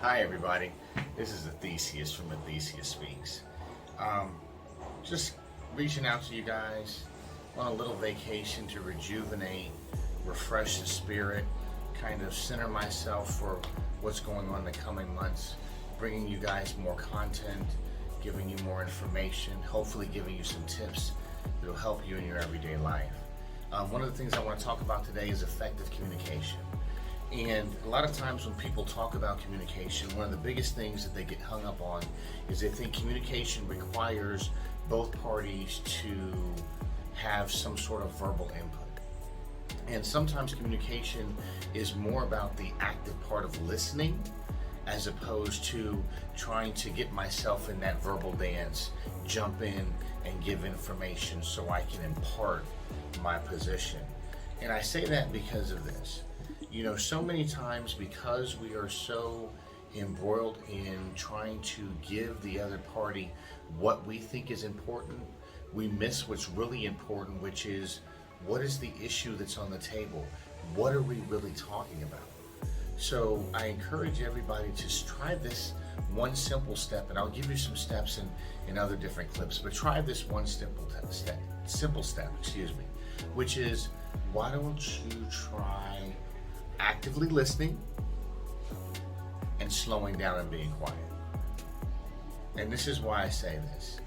Hi everybody, this is Atheseus from Atheseus Speaks. Just reaching out to you guys on a little vacation to rejuvenate, refresh the spirit, kind of center myself for what's going on in the coming months, bringing you guys more content, giving you more information, hopefully giving you some tips that will help you in your everyday life. One of the things I want to talk about today is effective communication. And a lot of times when people talk about communication, one of the biggest things that they get hung up on is they think communication requires both parties to have some sort of verbal input. And sometimes communication is more about the active part of listening as opposed to trying to get myself in that verbal dance, jump in and give information so I can impart my position. And I say that because of this. You know, so many times because we are so embroiled in trying to give the other party what we think is important, we miss what's really important, which is what is the issue that's on the table? What are we really talking about? So I encourage everybody to try this one simple step, and I'll give you some steps in other different clips, but try this one simple step, which is, why don't you try actively listening and slowing down and being quiet. And this is why I say this.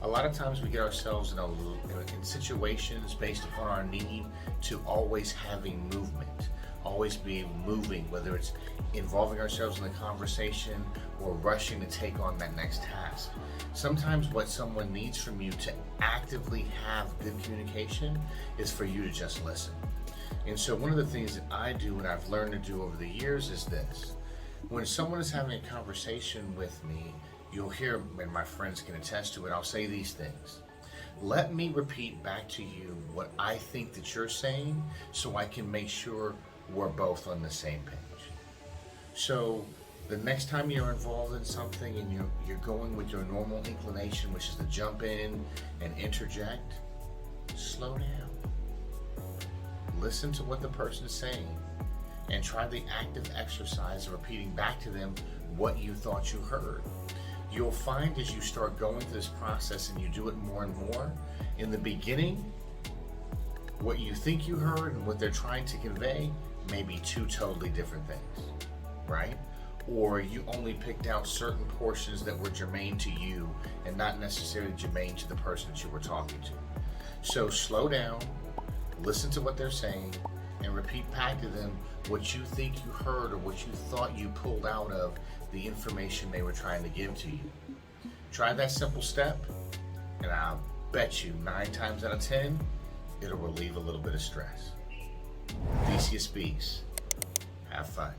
A lot of times we get ourselves in situations based upon our need to always having movement, always be moving, whether it's involving ourselves in the conversation or rushing to take on that next task. Sometimes what someone needs from you to actively have good communication is for you to just listen. And so one of the things that I do and I've learned to do over the years is this. When someone is having a conversation with me, you'll hear, and my friends can attest to it, I'll say these things. Let me repeat back to you what I think that you're saying so I can make sure we're both on the same page. So the next time you're involved in something and you're going with your normal inclination, which is to jump in and interject, slow down. Listen to what the person is saying and try the active exercise of repeating back to them what you thought you heard. You'll find as you start going through this process and you do it more and more, in the beginning, what you think you heard and what they're trying to convey may be two totally different things, right? Or you only picked out certain portions that were germane to you and not necessarily germane to the person that you were talking to. So slow down, listen to what they're saying, and repeat back to them what you think you heard or what you thought you pulled out of the information they were trying to give to you. Try that simple step, and I'll bet you 9 times out of 10, it'll relieve a little bit of stress. Atheseus Speaks. Have fun.